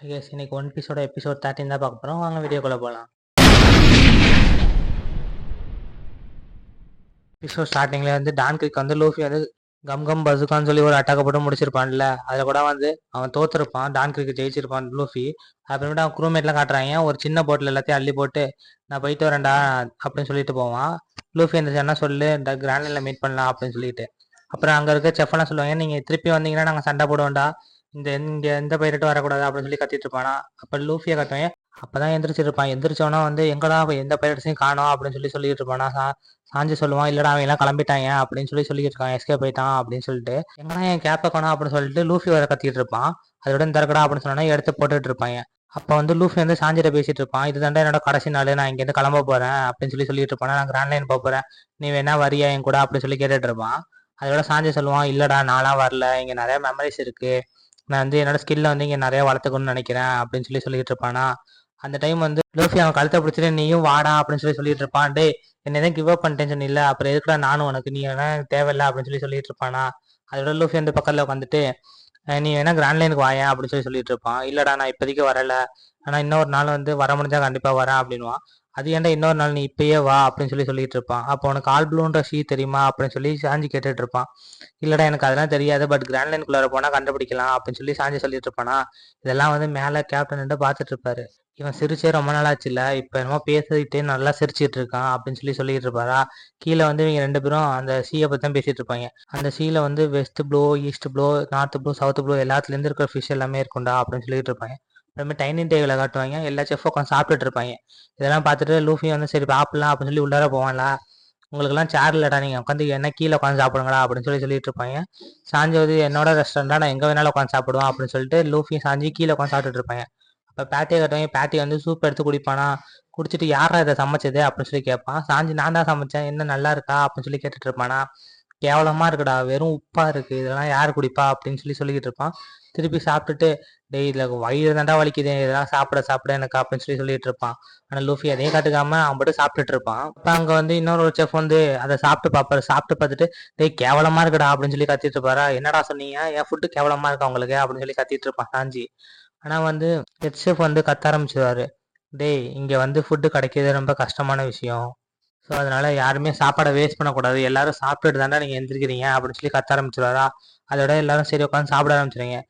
IS இன்னைக்கு one பீஸோட episode 13 தான் பார்க்க போகிறோம். வாங்க வீடியோக்குள்ளே போகலாம். எபிசோட் ஸ்டார்டிங்கில் வந்து டான்கிரிக் வந்து லூஃபி வந்து கம் கம் பசுக்கான்னு சொல்லி ஒரு அட்டாக்கை போட்டு முடிச்சிருப்பான்ல. அதில் கூட வந்து அவன் தோத்துருப்பான், டான்கிரிக்கு ஜெயிச்சிருப்பான் லூஃபி. அப்புறமேட்டு அவன் குரூமேட்லாம் காட்டுறாங்க, ஒரு சின்ன போட்டில் எல்லாத்தையும் அள்ளி போட்டு நான் போயிட்டு வரேன்டா அப்படின்னு சொல்லிட்டு போவான். லூஃபி அந்த என்ன சொல்லு இந்த கிராண்ட்லைனில் மீட் பண்ணலாம் அப்படின்னு சொல்லிட்டு. அப்புறம் அங்கே இருக்க செஃப்லாம் சொல்லுவாங்க, நீங்கள் திருப்பி வந்தீங்கன்னா நாங்கள் சண்டை போடுவோம்டா, இங்கே எந்த பைரட்டும் வரக்கூடாது அப்படின்னு சொல்லி கத்திட்டு இருப்பானா. அப்போ லூஃபியை கட்டுவேன். அப்பதான் எந்திரிச்சிருப்பான். எந்திரிச்சோன்னா வந்து எங்கடா எந்த பைரட்ஸையும் காணோம் அப்படின்னு சொல்லிட்டு இருப்பானா. சாஞ்சி சொல்லுவான், இல்லடா அவன் எல்லாம் கிளம்பிட்டாங்க அப்படின்னு சொல்லிட்டு இருக்கான், எஸ்கே போயிட்டான் அப்படின்னு சொல்லிட்டு. எங்கன்னா என் கேப்பை காணோம் அப்படின்னு சொல்லிட்டு லூஃபி வர கத்திட்டு இருப்பான். அதோட திறக்கடா அப்படின்னு சொன்னா எடுத்து போட்டுட்டு இருப்பாங்க. அப்போ வந்து லூஃபி வந்து சாஞ்சிட்ட பேசிட்டு இருப்பான், இதுதாண்டா என்னோட கடைசி நாள், நான் இங்கேருந்து கிளம்ப போறேன் அப்படின்னு சொல்லிட்டு இருப்பான். நான் கிராண்ட் லைன் போக போறேன், நீ வேணா வரியா என் கூட அப்படின்னு சொல்லி கேட்டுட்டு இருப்பான். அதோட சாஞ்சி சொல்லுவான், இல்லடா நான்லாம் வரல, இங்க நிறைய மெமரிஸ் இருக்கு, நான் வந்து என்னோட ஸ்கில்ல வந்து இங்க நிறைய வளர்த்துக்கணும்னு நினைக்கிறேன் அப்படின்னு சொல்லிட்டு இருப்பானா. அந்த டைம் வந்து லூஃபி அவன் கழுத்தை பிடிச்சிட்டு நீயும் வாடா அப்படின்னு சொல்லிட்டு இருப்பான். டே என்ன தான் கிவ் அப் பண்ணிட்டேன்னு சொன்னில்ல, அப்புறம் எதுக்குடா நானும் உனக்கு, நீ வேணா தேவையில்லை அப்படின்னு சொல்லிட்டு இருப்பானா. அதோட லூஃபி வந்து பக்கத்தில் உட்காந்துட்டு நீ வேணா கிராண்ட் லைனுக்கு வாயேன் அப்படின்னு சொல்லிட்டு இருப்பான். இல்லடா நான் இப்போதைக்கு வரல, ஆனால் இன்னொரு நாள் வந்து வர முடிஞ்சா கண்டிப்பா வரேன் அப்படின்வான். அது ஏன்டா இன்னொரு நாள், நீ இப்பயே வா அப்படின்னு சொல்லிட்டு இருப்பான். அப்போ உனக்கு ஆல் ப்ளூன்ற ஷீ தெரியுமா அப்படின்னு சொல்லி சாஞ்சி கேட்டுட்டு இருப்பான். இல்லடா எனக்கு அதெல்லாம் தெரியாது, பட் கிராண்ட் லைனுக்குள்ளார போனா கண்டுபிடிக்கலாம் அப்படின்னு சொல்லி சாஞ்சி சொல்லிட்டு இருப்பானா. இதெல்லாம் வந்து மேலே கேப்டன் பார்த்துட்டு இருப்பாரு. இவன் சிரிச்சே ரொம்ப நாளாச்சுல, இப்போ என்னமோ பேசிக்கிட்டே நல்லா சிரிச்சிட்டு இருக்கான் அப்படின்னு சொல்லிட்டு இருப்பாரா. கீழே வந்து இவங்க ரெண்டு பேரும் அந்த சீயை பற்றி தான் பேசிட்டு இருப்பாங்க. அந்த சீல வந்து west blue, east blue, north blue, south blue எல்லாத்துலேருந்து இருக்கிற ஃபிஷ் எல்லாமே இருக்கும்டா அப்படின்னு சொல்லிட்டு இருப்பாங்க. அப்புறமே டைனிங் டேபிள காட்டுவாங்க, எல்லா செஃப் உட்காந்து சாப்பிட்டுட்டு இருப்பாங்க. இதெல்லாம் பார்த்துட்டு லூஃபி வந்து சரி சாப்பிடலாம் அப்படின்னு சொல்லி உள்ளார போவான்ல. உங்களுக்குலாம் சேர் இல்லடா, நீங்கள் உட்காந்து என்ன கீழே உட்காந்து சாப்பிடுங்களா அப்படின்னு சொல்லிட்டு இருப்பாங்க. சாஞ்சி வந்து என்னோட ரெஸ்டாரண்டா, நான் எங்கே வேணாலும் உட்காந்து சாப்பிடுவேன் அப்படின்னு சொல்லிட்டு லூஃபி சாஞ்சி கீழே உட்காந்து சாப்பிட்டுட்டு இருப்பாங்க. இப்போ பேட்டியை கட்டுவாங்க, பேட்டி வந்து சூப் எடுத்து குடிப்பானா. குடிச்சிட்டு யாரா இதை சமைச்சது அப்படின்னு சொல்லி கேட்பான். சாஞ்சி நான் தான் சமைச்சேன், என்ன நல்லா இருக்கா அப்படின்னு சொல்லி கேட்டுட்டு இருப்பானா. கேவலமா இருக்குடா, வெறும் உப்பா இருக்கு, இதெல்லாம் யார் குடிப்பா அப்படின்னு சொல்லிக்கிட்டு இருப்பான். திருப்பி சாப்பிட்டுட்டு டேய் இதுல வயிறு தாண்டா வலிக்குது, இதெல்லாம் சாப்பிட எனக்கு அப்படின்னு சொல்லிட்டு இருப்பான். ஆனா லூஃபி அதையும் காட்டுக்காம அவன் மட்டும் சாப்பிட்டுட்டு இருப்பான். அப்ப அங்க வந்து இன்னொரு செஃப் வந்து அதை சாப்பிட்டு பார்ப்பாரு. சாப்பிட்டு பார்த்துட்டு டேய் கேவலமா இருக்குடா அப்படின்னு சொல்லி கத்திட்டு இருப்பாரா. என்னடா சொன்னீங்க, என் ஃபுட்டு கேவலமா இருக்கா உங்களுக்கு அப்படின்னு சொல்லி கத்திட்டு இருப்பான் சாஞ்சி. ஆனா வந்து ஹெட் செஃப் வந்து கத்த ஆரம்பிச்சிருவாரு, டேய் இங்க வந்து ஃபுட்டு கிடைக்கிறது ரொம்ப கஷ்டமான விஷயம், ஸோ அதனால யாருமே சாப்பாடை வேஸ்ட் பண்ணக்கூடாது, எல்லாரும் சாப்பிட்டுட்டு தாண்டா நீங்க எந்திரிக்கிறீங்க அப்படின்னு சொல்லி கத்த ஆரம்பிச்சிருவாரா. அதோட எல்லாரும் சரி உட்காந்து சாப்பிட ஆரம்பிச்சிருங்க.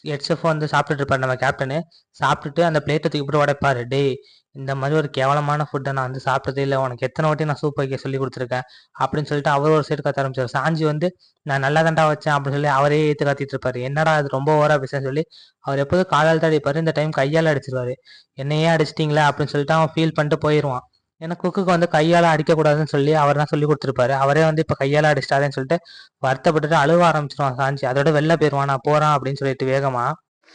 ஹெட்செஃப் வந்து சாப்பிட்டுட்டு இருப்பாரு நம்ம கேப்டனு. சாப்பிட்டுட்டு அந்த பிளேட்டை தூக்கி போட்டு உடைப்பாரு. டேய் இந்த மாதிரி ஒரு கேவலமான ஃபுட்டை நான் வந்து சாப்பிட்டதே இல்லை, உனக்கு எத்தனை வாட்டி நான் சூப் வைக்க சொல்லி கொடுத்துருக்கேன் அப்படின்னு சொல்லிட்டு அவர் ஒரு சைடு கத்த ஆரம்பிச்சார். சாஞ்சி வந்து நான் நல்லா தாண்டா வச்சேன் அப்படின்னு சொல்லி அவரே ஏற்று கத்திட்டு இருப்பாரு. என்னடா அது ரொம்ப ஓவரா பேசுன்னு சொல்லி அவர் எப்போதும் காலால் தான் அடிப்பாரு, இந்த டைம் கையால் அடிச்சிருவாரு. என்னையே அடிச்சிட்டிங்களா அப்படின்னு சொல்லிட்டு அவன் ஃபீல் பண்ணிட்டு போயிடுவான். ஏன்னா குக்குக்கு வந்து கையால அடிக்கக்கூடாதுன்னு சொல்லி அவர் தான் சொல்லி கொடுத்துருப்பாரு. அவரே வந்து இப்போ கையால அடிச்சிட்டாருன்னு சொல்லிட்டு வருத்தப்பட்டுட்டு அழுவ ஆரம்பிச்சிருவான் சாஞ்சி. அதோட வெளில போயிடுவான், நான் போறான் அப்படின்னு சொல்லிட்டு வேகமா.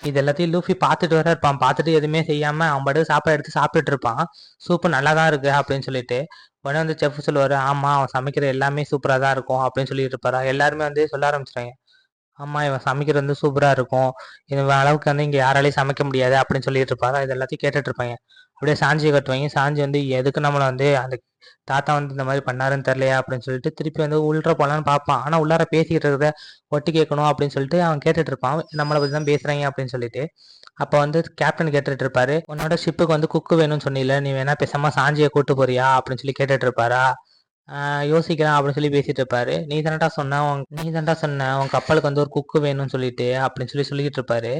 இது எல்லாத்தையும் லூஃபி பார்த்துட்டு வர இருப்பான். பார்த்துட்டு எதுவுமே செய்யாம அவன் பாட்டு சாப்பாடு எடுத்து சாப்பிட்டுட்டு இருப்பான். சூப்பு நல்லா தான் இருக்கு அப்படின்னு சொல்லிட்டு. உடனே வந்து செஃப் சொல்லுவாரு, ஆமா அவன் சமைக்கிற எல்லாமே சூப்பரா தான் இருக்கும் அப்படின்னு சொல்லிட்டு இருப்பாரா. எல்லாருமே வந்து சொல்ல ஆரம்பிச்சிட்டாங்க, ஆமா இவன் சமைக்கிறது வந்து சூப்பரா இருக்கும், இவன் அளவுக்கு வந்து இங்க யாராலையும் சமைக்க முடியாது அப்படின்னு சொல்லிட்டு இருப்பாரா. இது எல்லாத்தையும் கேட்டுட்டு இருப்பாங்க. அப்படியே சாஞ்சியை கட்டுவாங்க. சாஞ்சி வந்து எதுக்கு நம்மளை வந்து அந்த தாத்தா வந்து இந்த மாதிரி பண்ணாருன்னு தெரியலையா அப்படின்னு சொல்லிட்டு திருப்பி வந்து உள்ள போலான்னு பார்ப்பான். ஆனா உள்ளார பேசிக்கிட்டு இருக்கிறத ஒட்டி கேட்கணும் அப்படின்னு சொல்லிட்டு அவன் கேட்டுட்டு இருப்பான், நம்மளை பத்தி தான் பேசுறாங்க அப்படின்னு சொல்லிட்டு. அப்போ வந்து கேப்டன் கேட்டுட்டு இருப்பாரு, உன்னோட ஷிப்புக்கு வந்து குக்கு வேணும்னு சொன்னீல, நீ வேணா பேசாம சாஞ்சியை கூட்டு போறியா அப்படின்னு சொல்லி கேட்டுட்டு இருப்பாரா. யோசிக்கலாம் அப்படின்னு சொல்லி பேசிட்டு இருப்பாரு. நீ தானடா சொன்ன உன் கப்பலுக்கு வந்து ஒரு குக்கு வேணும்னு சொல்லிட்டு அப்படின்னு சொல்லிக்கிட்டு இருப்பாரு.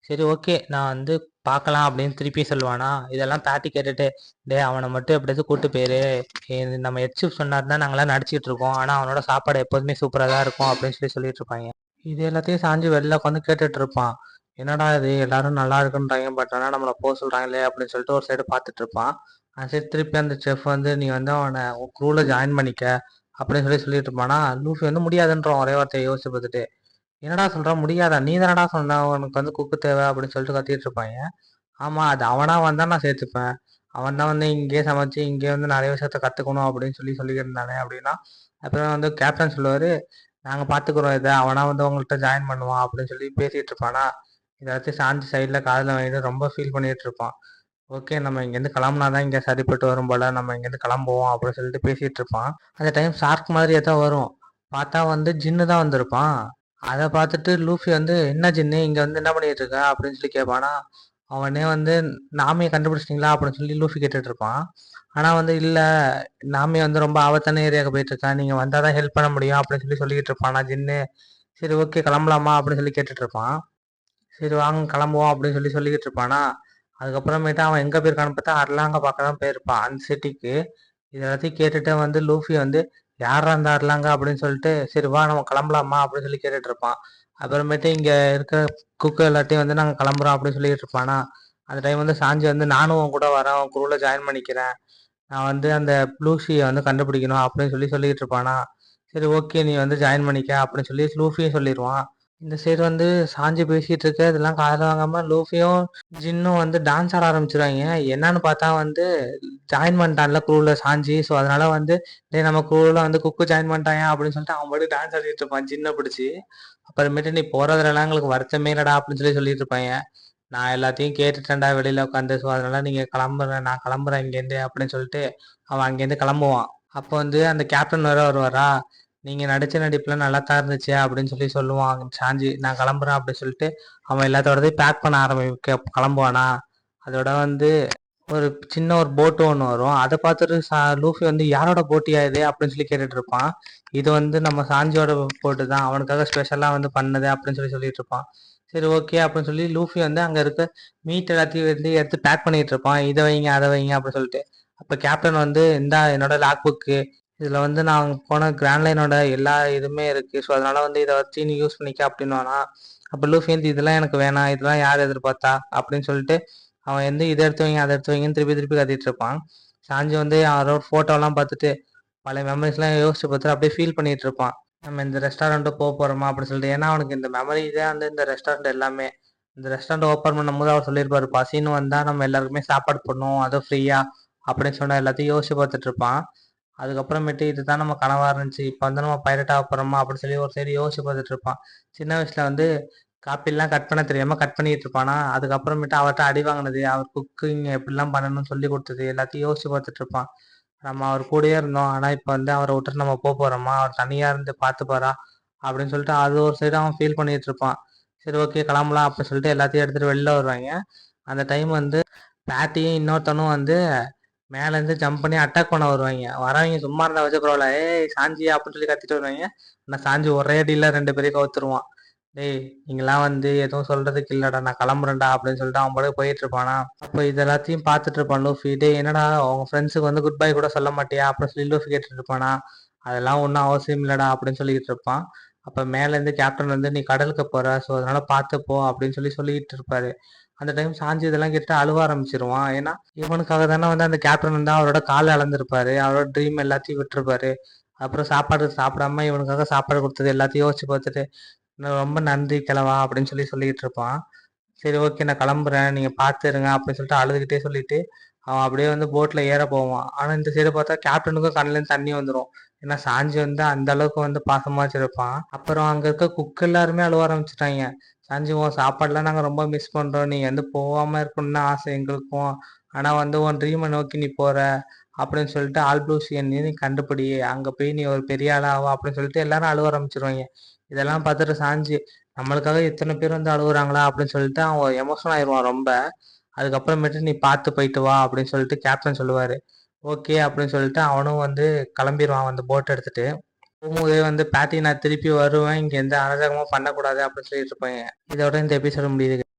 சரி ஓகே நான் வந்து பார்க்கலாம் அப்படின்னு திருப்பி சொல்லுவானா. இதெல்லாம் பேட்டி கேட்டுட்டு டே அவனை மட்டும் எப்படியாவது கூட்டு போயிரு, நம்ம ஹெட்ஷிப் சொன்னார் தான் நாங்களாம் நடிச்சிட்டு இருக்கோம், ஆனா அவனோட சாப்பாடு எப்போதுமே சூப்பரா தான் இருக்கும் அப்படின்னு சொல்லிட்டு இருப்பாங்க. இது எல்லாத்தையும் சாஞ்சு வெளில உட்காந்து கேட்டுட்டு இருப்பான். என்னடா இது எல்லாரும் நல்லா இருக்குன்றாங்க, பட் ஆனால் நம்மளை போக சொல்றாங்களே அப்படின்னு சொல்லிட்டு ஒரு சைடு பார்த்துட்டு இருப்பான். அந்த சைடு திருப்பி அந்த செஃப் வந்து நீ வந்து அவனை க்ரூல ஜாயின் பண்ணிக்க அப்படின்னு சொல்லிட்டு இருப்பானா. லூஃபி வந்து முடியாதுன்றான் ஒரே வார்த்தையை யோசிச்சு பார்த்துட்டு. என்னடா சொல்றான் முடியாதா, நீ தானடா சொன்ன உனக்கு வந்து குக்கு தேவை அப்படின்னு சொல்லிட்டு கத்திட்டு இருப்பாங்க. ஆமா அது அவனா வந்தா நான் சேர்த்துப்பேன், அவன் தான் வந்து இங்கேயே சமைச்சு இங்கே வந்து நிறைய விஷயத்த கத்துக்கணும் அப்படின்னு சொல்லிக்கிட்டு இருந்தானே அப்படின்னா. அப்புறம் வந்து கேப்டன் சொல்லுவாரு, நாங்க பாத்துக்கிறோம் இதை, அவனா வந்து உங்கள்கிட்ட ஜாயின் பண்ணுவான் அப்படின்னு சொல்லி பேசிட்டு இருப்பானா. இதாச்சும் சாஞ்சி சைட்ல காதுல வாங்கிட்டு ரொம்ப ஃபீல் பண்ணிட்டு இருப்பான். ஓகே நம்ம இங்கேருந்து கிளம்புனாதான் இங்கே சரிப்பட்டு வரும் போல, நம்ம இங்கேருந்து கிளம்புவோம் அப்படின்னு சொல்லிட்டு பேசிட்டு இருப்பான். அந்த டைம் ஷார்க் மாதிரி ஏதோ வரும். பார்த்தா வந்து ஜின்னு தான் வந்திருப்பான். அதை பார்த்துட்டு லூஃபி வந்து என்ன ஜின்னு இங்க வந்து என்ன பண்ணிட்டு இருக்க அப்படின்னு சொல்லி கேட்பானா. அவனே வந்து நாமியை கண்டுபிடிச்சிட்டீங்களா அப்படின்னு சொல்லி லூஃபி கேட்டுட்டு இருப்பான். ஆனா வந்து இல்ல, நாமி வந்து ரொம்ப ஆபத்தான ஏரியாவுக்கு போயிட்டு இருக்கா, நீங்க வந்தாதான் ஹெல்ப் பண்ண முடியும் அப்படின்னு சொல்லி சொல்லிட்டு இருப்பான் நான் ஜின்னு. சரி ஓகே கிளம்பலாமா அப்படின்னு சொல்லி கேட்டுட்டு இருப்பான். சரி வாங்க கிளம்புவோம் அப்படின்னு சொல்லி சொல்லிக்கிட்டு இருப்பானா. அதுக்கப்புறமேட்டு அவன் எங்க போயிருக்கான்னு பார்த்தா அர்லாங்க பார்க்க தான் போயிருப்பான் அந்த சிட்டிக்கு. இது எல்லாத்தையும் கேட்டுட்டு வந்து லூஃபி வந்து யாரா அந்த அர்லாங்க அப்படின்னு சொல்லிட்டு சரி வா நம்ம கிளம்பலாமா அப்படின்னு சொல்லி கேட்டுட்டு இருப்பான். அப்புறமேட்டு இங்க இருக்கிற குக்கு எல்லாத்தையும் வந்து நாங்க கிளம்புறோம் அப்படின்னு சொல்லிட்டு இருப்பானா. அந்த டைம் வந்து சாஞ்சி வந்து நானும் உன் கூட வரேன், உன் குரூல ஜாயின் பண்ணிக்கிறேன், நான் வந்து அந்த ப்ளூஷியை வந்து கண்டுபிடிக்கணும் அப்படின்னு சொல்லி சொல்லிட்டு இருப்பானா. சரி ஓகே நீ வந்து ஜாயின் பண்ணிக்க அப்படின்னு சொல்லி லூஃபியும் சொல்லிடுவான். இந்த சைடு வந்து சாஞ்சி பேசிட்டு இருக்க இதெல்லாம் காதுல வாங்காம லூஃபியும் ஜின்னும் வந்து டான்ஸ் ஆட ஆரம்பிச்சிருவாங்க. என்னன்னு பார்த்தா வந்து ஜாயின் பண்ணிட்டான்ல குரூல சாஞ்சி. ஸோ அதனால வந்து டேய் நம்ம குரூல வந்து குக்கு ஜாயின் பண்ணிட்டாங்க அப்படின்னு சொல்லிட்டு அவன் பாட்டு டான்ஸ் ஆடிட்டு இருப்பான் ஜின்னை பிடிச்சி. அப்புறமேட்டு நீ போறதுலாம் எங்களுக்கு வருத்தமே இல்லடா அப்படின்னு சொல்லி சொல்லிட்டு இருப்பாங்க. நான் எல்லாத்தையும் கேட்டுட்டேன்டா வெளியில உட்காந்து. ஸோ அதனால நீங்க கிளம்புறேன், நான் கிளம்புறேன் இங்கேருந்து அப்படின்னு சொல்லிட்டு அவன் அங்கேருந்து கிளம்புவான். அப்போ வந்து அந்த கேப்டன் வேற வருவாரா. நீங்க நடிச்ச நடிப்புல நல்லா தான் இருந்துச்சு அப்படின்னு சொல்லி சொல்லுவான் சாஞ்சி. நான் கிளம்புறேன் அப்படின்னு சொல்லிட்டு அவன் எல்லாத்தோடதையும் பேக் பண்ண ஆரம்பிக்க கிளம்புவானா. அதோட வந்து ஒரு சின்ன ஒரு போட்டு ஒன்று வரும். அதை பார்த்துட்டு லூஃபி வந்து யாரோட போட்டியா இது அப்படின்னு சொல்லி கேட்டுட்டு இருப்பான். இது வந்து நம்ம சாஞ்சியோட போட்டு தான், அவனுக்காக ஸ்பெஷலாக வந்து பண்ணது அப்படின்னு சொல்லி சொல்லிட்டு இருப்பான். சரி ஓகே அப்படின்னு சொல்லி லூஃபி வந்து அங்கே இருக்க மீட் எல்லாத்தையும் வந்து எடுத்து பேக் பண்ணிட்டு இருப்பான். இதை வைங்க அதை வைங்க அப்படின்னு சொல்லிட்டு. அப்போ கேப்டன் வந்து இந்தா என்னோட லாக் புக்கு, இதில் வந்து நான் போன கிராண்ட் லைனோட எல்லா இதுவுமே இருக்கு. ஸோ அதனால வந்து இதை வச்சு நீ யூஸ் பண்ணிக்க அப்படின்னுவானா. அப்போ லூஃபி வந்து இதெல்லாம் எனக்கு வேணாம், இதெல்லாம் யார் எதிர்பார்த்தா அப்படின்னு சொல்லிட்டு அவன் வந்து இதை எடுத்து வைங்க அதை எடுத்து வைங்கன்னு திருப்பி திருப்பி கத்திட்டு இருப்பான். சாஞ்சி வந்து அவரோட ஃபோட்டோலாம் பார்த்துட்டு பழைய மெமரிஸ்லாம் யோசிச்சு பார்த்துட்டு அப்படியே ஃபீல் பண்ணிட்டு இருப்பான். நம்ம இந்த ரெஸ்டாரண்ட்டு போகிறோமா அப்படின்னு சொல்லிட்டு. ஏன்னா அவனுக்கு இந்த மெமரி தான் வந்து இந்த ரெஸ்டாரண்ட் எல்லாமே. இந்த ரெஸ்டாரண்ட் ஓப்பன் பண்ணும்போது அவர் சொல்லியிருப்பாரு பசின்னு வந்தால் நம்ம எல்லாருக்குமே சாப்பாடு பண்ணுவோம் அதுவும் ஃப்ரீயா அப்படின்னு சொன்ன எல்லாத்தையும் யோசிச்சு பார்த்துட்டு இருப்பான். அதுக்கப்புறமேட்டு இதுதான் நம்ம கனவா இருந்துச்சு, இப்போ வந்து நம்ம பைரட் ஆக போறோமா அப்படின்னு சொல்லி ஒரு சைடு யோசிச்சு பார்த்துட்டு இருப்பான். சின்ன வயசுல வந்து காப்பிலாம் கட் பண்ண தெரியாம கட் பண்ணிட்டு இருப்பானா. அதுக்கப்புறமேட்டு அவர்கிட்ட அடி வாங்கினது, அவர் குக்கிங் எப்படிலாம் பண்ணணும்னு சொல்லி கொடுத்தது எல்லாத்தையும் யோசிச்சு பார்த்துட்டு இருப்பான். நம்ம அவர் கூடயே இருந்தோம், ஆனா இப்போ வந்து அவரை விட்டுட்டு நம்ம போறோமா, அவர் தனியா இருந்து பார்த்துப்பாரா அப்படின்னு சொல்லிட்டு அது ஒரு சைடு அவன் ஃபீல் பண்ணிட்டு இருப்பான். சரி ஓகே கிளம்பலாம் அப்படின்னு சொல்லிட்டு எல்லாத்தையும் எடுத்துட்டு வெளில வருவாங்க. அந்த டைம் வந்து பேட்டியும் இன்னொருத்தனும் வந்து மேல இருந்து ஜம்ப் பண்ணி அட்டாக் பண்ண வருவாங்க. வரவங்க சும்மா இருந்தா வச்சு பரவாயில்ல, ஏய் சாஞ்சி அப்படின்னு சொல்லி கத்திட்டு வருவாங்க. ஆனா சாஞ்சி ஒரே அடியில 2 பேரையும் கவுத்துருவான். டேய் நீங்களாம் வந்து எதுவும் சொல்றதுக்கு இல்லடா, நான் கிளம்புறேன்டா அப்படின்னு சொல்லிட்டு அவன் பாட்டுக்கு போயிட்டு இருப்பானா. அப்போ இது எல்லாத்தையும் பார்த்துட்டு இருப்பான் லூஃபி. டேய் என்னடா உங்க ஃப்ரெண்ட்ஸுக்கு வந்து குட் பை கூட சொல்ல மாட்டியா அப்படின்னு சொல்லி லூஃபி கேட்டுட்டு இருப்பானா. அதெல்லாம் ஒன்றும் அவசியம் இல்லடா அப்படின்னு சொல்லிட்டு இருப்பான். அப்ப மேல இருந்து கேப்டன் வந்து நீ கடலுக்கு போற, ஸோ அதனால பார்த்து போ அப்படின்னு சொல்லி சொல்லிட்டு இருப்பாரு. அந்த டைம் சாஞ்சி இதெல்லாம் கேட்டு அழுவ ஆரம்பிச்சிருவான். ஏன்னா இவனுக்காக தானே வந்து அந்த கேப்டன் வந்து அவரோட காலை இழந்திருப்பாரு, அவரோட ட்ரீம் எல்லாத்தையும் விட்டுருப்பாரு. அப்புறம் சாப்பாடு சாப்பிடாம இவனுக்காக சாப்பாடு கொடுத்தது எல்லாத்தையும் யோசிச்சு பார்த்துட்டு ரொம்ப நன்றி கிழவா அப்படின்னு சொல்லி சொல்லிட்டு இருப்பான். சரி ஓகே நான் கிளம்புறேன், நீங்க பார்த்து இருங்க அப்படின்னு சொல்லிட்டு அழுதுகிட்டே சொல்லிட்டு அவன் அப்படியே வந்து போட்ல ஏற போவான். ஆனா இந்த சைடு பார்த்தா கேப்டனுக்கும் கண்ணுல இருந்து தண்ணி வந்துடும். ஏன்னா சாஞ்சி வந்து அந்த அளவுக்கு வந்து பாசமா வச்சிருப்பான். அப்புறம் அங்க இருக்க குக் எல்லாருமே அழுவ ஆரம்பிச்சுட்டாங்க. சாஞ்சி உன் சாப்பாடுலாம் நாங்க ரொம்ப மிஸ் பண்றோம், நீ வந்து போகாம இருக்கணும்னு ஆசை எங்களுக்கும், ஆனா வந்து உன் ட்ரீமை நோக்கி நீ போற அப்படின்னு சொல்லிட்டு ஆல்ப்ளூசியன் நீ கண்டுபிடி, அங்க போய் நீ ஒரு பெரிய ஆளாவா அப்படின்னு சொல்லிட்டு எல்லாரும் அழுவ ஆரம்பிச்சிருவாங்க. இதெல்லாம் பார்த்துட்டு சாஞ்சி நம்மளுக்காக இத்தனை பேர் வந்து அழுகுறாங்களா அப்படின்னு சொல்லிட்டு அவன் எமோஷனல் ஆயிடுவான் ரொம்ப. அதுக்கப்புறமேட்டு நீ பார்த்து போயிட்டு வா அப்படின்னு சொல்லிட்டு கேப்டன் சொல்லுவாரு. ஓகே அப்படின்னு சொல்லிட்டு அவனும் வந்து கிளம்பிடுவான் வந்து போட் எடுத்துட்டு. போகும்போதே வந்து பேட்டி நான் திருப்பி வருவேன், இங்க எந்த அராஜகமும் பண்ணக்கூடாது அப்படின்னு சொல்லிட்டு இருப்பாங்க. இதோட இந்த எபிசோட முடியுது.